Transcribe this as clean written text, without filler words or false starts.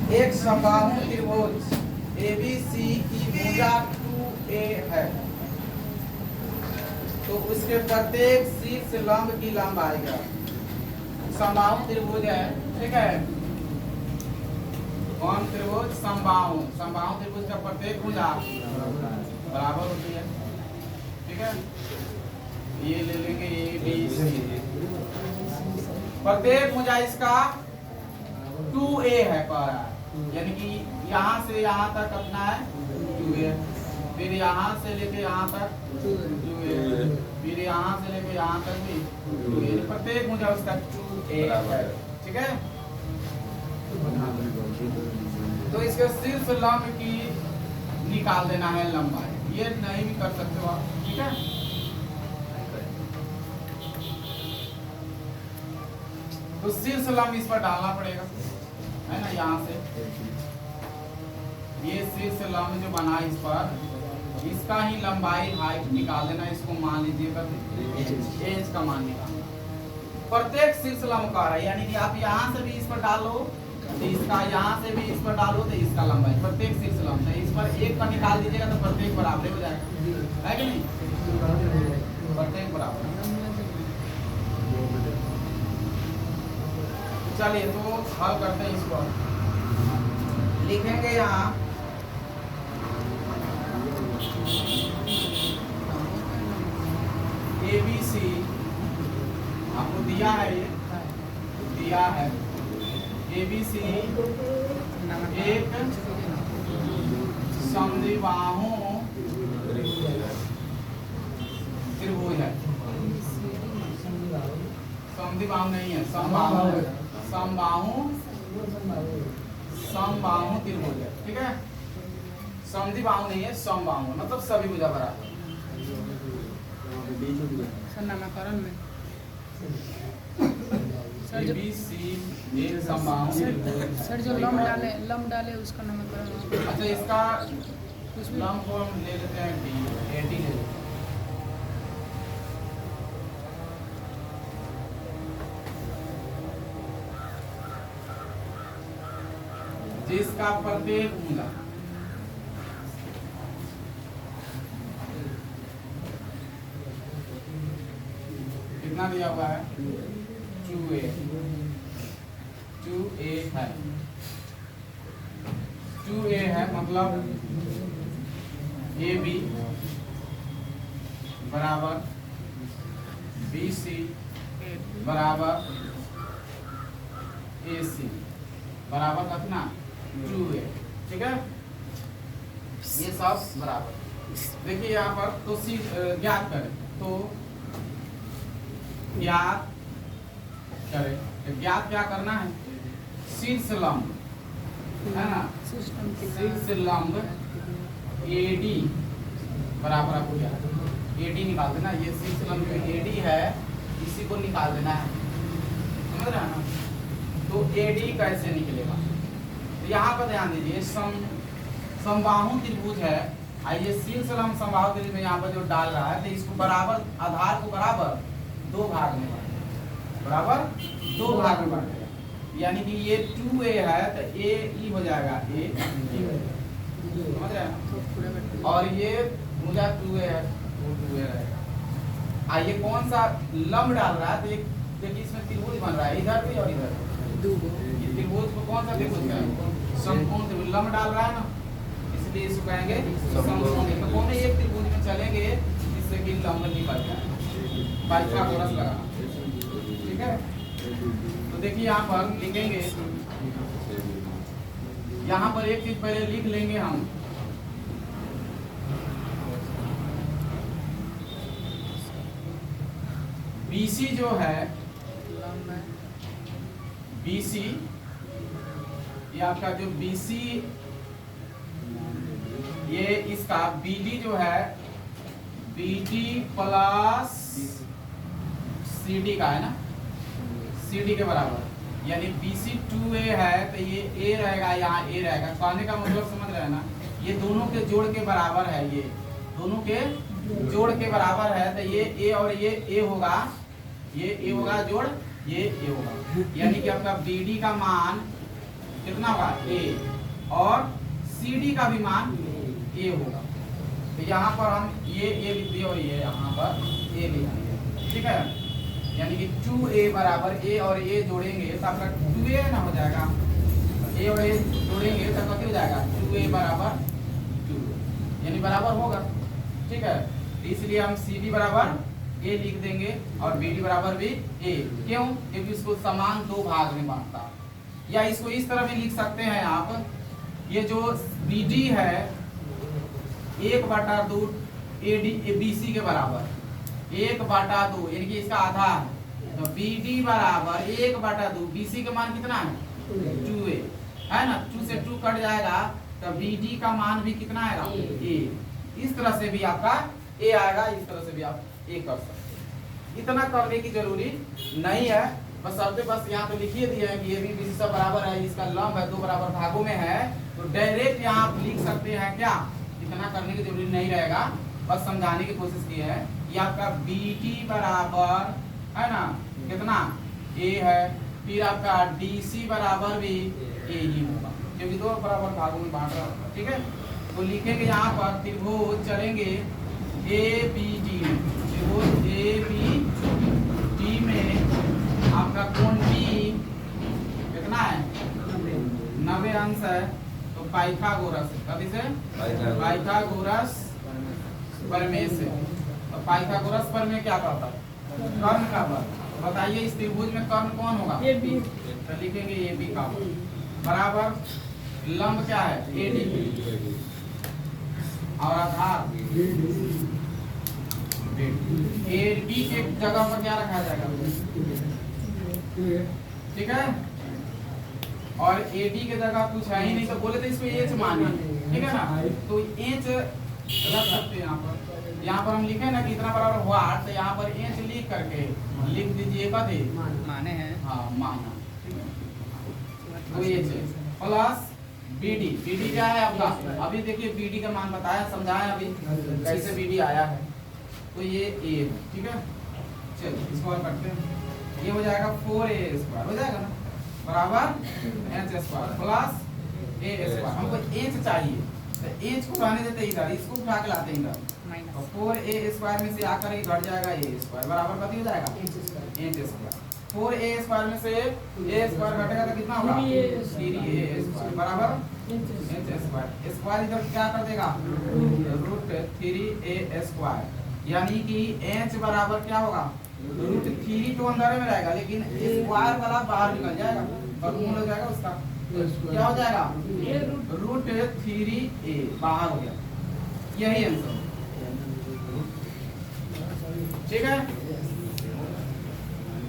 एक समबाहु त्रिभुज ABC की भुजा 2A है तो उसके प्रत्येक शीर्ष लंब की लंबाई का समबाहु त्रिभुज है, ठीक है। कौन त्रिभुज? समबाहु। समबाहु त्रिभुज का प्रत्येक भुजा बराबर होती है, ठीक है। ये ले लेंगे ABC, प्रत्येक भुजा इसका 2A है कह रहा है, यानी कि यहाँ से यहाँ तक अपना है 2A, फिर यहाँ से लेके यहाँ तक 2A, फिर यहाँ से लेके यहाँ तक भी 2A, प्रत्येक भुजा उसका 2A है, ठीक है। तो इसके शीर्ष लंब की निकाल देना है लंबाई, ये नहीं भी कर सकते हो आप, ठीक है। तो शीर्ष लंब इस पर डालना पड़ेगा, है ना। यहाँ से ये शीर्ष लंब जो बना इस पर, इसका ही लंबाई हाइट निकाल देना। इसको मान लीजिएगा एज का मान निकालना, प्रत्येक शीर्ष लंब का है, यानी कि आप यहाँ से भी इस पर डालो तो इसका, यहाँ से भी इस पर डालो तो इसका लंबाई, प्रत्येक शीर्ष लंब है। इस पर एक पर निकाल दीजिएगा तो प्रत्येक बराबर हो जाएगा, है कि नहीं, प्रत्येक बराबर। चलिए तो हल करते हैं इसको, लिखेंगे यहाँ ABC आपको दिया है, ये दिया है ABC एक समद्विबाहु त्रिभुज है। समद्विबाहु नहीं है, समबाहु है, समबाहु त्रिभुज है, ठीक है। समद्विबाहु नहीं है, समबाहु मतलब सभी भुजा बराबर। नामकरण में ABC एक समबाहु त्रिभुज। सर जो लंब डाले उसका नामकरण। अच्छा, इसका लंब को हम ले लेते हैं D, AD ले लेते हैं। जिसका प्रत्येक भुजा कितना दिया हुआ है 2A, 2A है, 2A है मतलब AB बराबर BC बराबर AC बराबर कितना 2A, ठीक है। ये सब बराबर। देखिए यहाँ पर तो ज्ञात करें, तो ज्ञात करें, तो ज्ञात क्या करना है, शीर्ष लंब है ना, शीर्ष लंब AD बराबर आपको क्या AD निकाल देना। ये शीर्ष लंब जो AD है इसी को निकाल देना है, समझ रहे हैं ना। तो AD कैसे निकलेगा, तो यहाँ पर ध्यान दीजिए, समबाहु त्रिभुज है, आइए शीर्ष लंब समबाहु त्रिभुज में यहाँ पर जो डाल रहा है तो इसको बराबर, आधार को बराबर 2 भाग में बांटेगा, बराबर 2 भाग में बांटेगा, यानी कि ये 2A है तो AE हो जाएगा, A समझ रहे हैं, और ये भुजा 2A है, वो 2A रहेगा। आइए कौन सा लंब डाल रहा है, तो देखिए इसमें त्रिभुज बन रहा है, इधर भी और इधर भी। ये त्रिभुज को कौन सा त्रिभुज है, समकोण त्रिभुज लंब डाल रहा है ना, इसलिए इसको कहेंगे समकोण। तो कौन एक त्रिभुज में चलेंगे जिससे कि लंब निकल जाए, पाइथागोरस लगाना, ठीक है। तो देखिए यहाँ पर लिखेंगे, यहाँ पर एक चीज पहले लिख लेंगे हम, BC जो है, BC ये आपका जो BC, ये इसका BD जो है BD प्लस CD का है ना, CD के बराबर, यानी BC 2A है तो ये A रहेगा, यहाँ A रहेगा। कहने का मतलब समझ रहे हैं ना, ये दोनों के जोड़ के बराबर है, ये दोनों के जोड़ के बराबर है, तो ये A और ये A होगा, ये A होगा जोड़, ये A होगा, यानी कि आपका BD का मान कितना होगा ए, और CD का भी मान ए होगा। तो यहाँ पर हम ये ए लिख दिए और ये यहाँ पर ए लिख दिए, ठीक है। यानी कि 2a बराबर ए और ए जोड़ेंगे तो आपका 2a ना हो जाएगा, ए और ए जोड़ेंगे तो कति हो जाएगा 2a बराबर 2, यानी बराबर होगा, ठीक है। इसलिए हम CD बराबर ए लिख देंगे और BD बराबर भी ए। क्यों? क्योंकि इसको समान दो भाग में बांटता है। या इसको इस तरह भी लिख सकते हैं आप, ये जो BD है 1/2 BC के बराबर, 1/2 यानी कि इसका आधा है। तो BD बराबर 1/2 BC का मान कितना है 2a है ना, 2 से 2 कट जाएगा तो BD का मान भी कितना आएगा a। इस तरह से भी आपका a आएगा, इस तरह से भी आप a कर सकते हैं। इतना करने की जरूरी नहीं है, बस अब बस यहाँ पे लिखिए दिया है कि ये भी BC सब बराबर है, इसका लंब है 2 बराबर भागों में है, तो डायरेक्ट यहाँ आप लिख सकते हैं क्या, इतना करने की जरूरी नहीं रहेगा, बस समझाने की कोशिश की है। ये आपका BD बराबर है ना कितना a है, फिर आपका DC बराबर भी a ही होगा क्योंकि 2 बराबर भागों में बांट रहा है, ठीक है। तो लिखेंगे यहाँ पर त्रिभुज चलेंगे ABD में, त्रिभुज ABD में आपका कोण B कितना है 90 अंश है। तो पाइथागोरस कभी से पाइथागोरस प्रमेय से, तो पाइथागोरस प्रमेय क्या कहता है, कर्ण का बल। बताइए इस त्रिभुज में कर्ण कौन होगा, तो लिखेंगे AB का बराबर लंब क्या है AD और आधार AB के जगह पर क्या रखा जाएगा, ठीक है। और AD के जगह कुछ है ही नहीं, तो बोले तो इसको H मानिए, ठीक है ना। तो H रख सकते हैं यहाँ पर, यहाँ पर हम लिखे ना कि इतना बराबर हुआ, तो यहाँ पर H लिख करके लिख दीजिए कभी माने हैं, हाँ माना, ठीक है। तो H प्लस BD क्या है आपका, अभी देखिए BD का मान बताया समझाया अभी कैसे BD आया है, तो ये A है, ठीक है। चलिए इसको और करते हैं, ये हो जाएगा 4a² हो जाएगा ना बराबर h² प्लस a²। हमको h चाहिए तो h को रहने देते इधर, इसको उठा के लाते इधर, तो 4a² में से आकर ये घट जाएगा a² बराबर कति हो जाएगा h²। 4a² में से a² घटेगा तो कितना होगा 3a² बराबर h²। स्क्वायर इधर क्या कर देगा √3a², यानी कि h बराबर क्या होगा √3 तो अंदर में रहेगा, लेकिन स्क्वायर वाला बाहर निकल जाएगा, वर्गमूल हो जाएगा उसका, क्या हो जाएगा √3a बाहर हो गया, यही आंसर, ठीक है।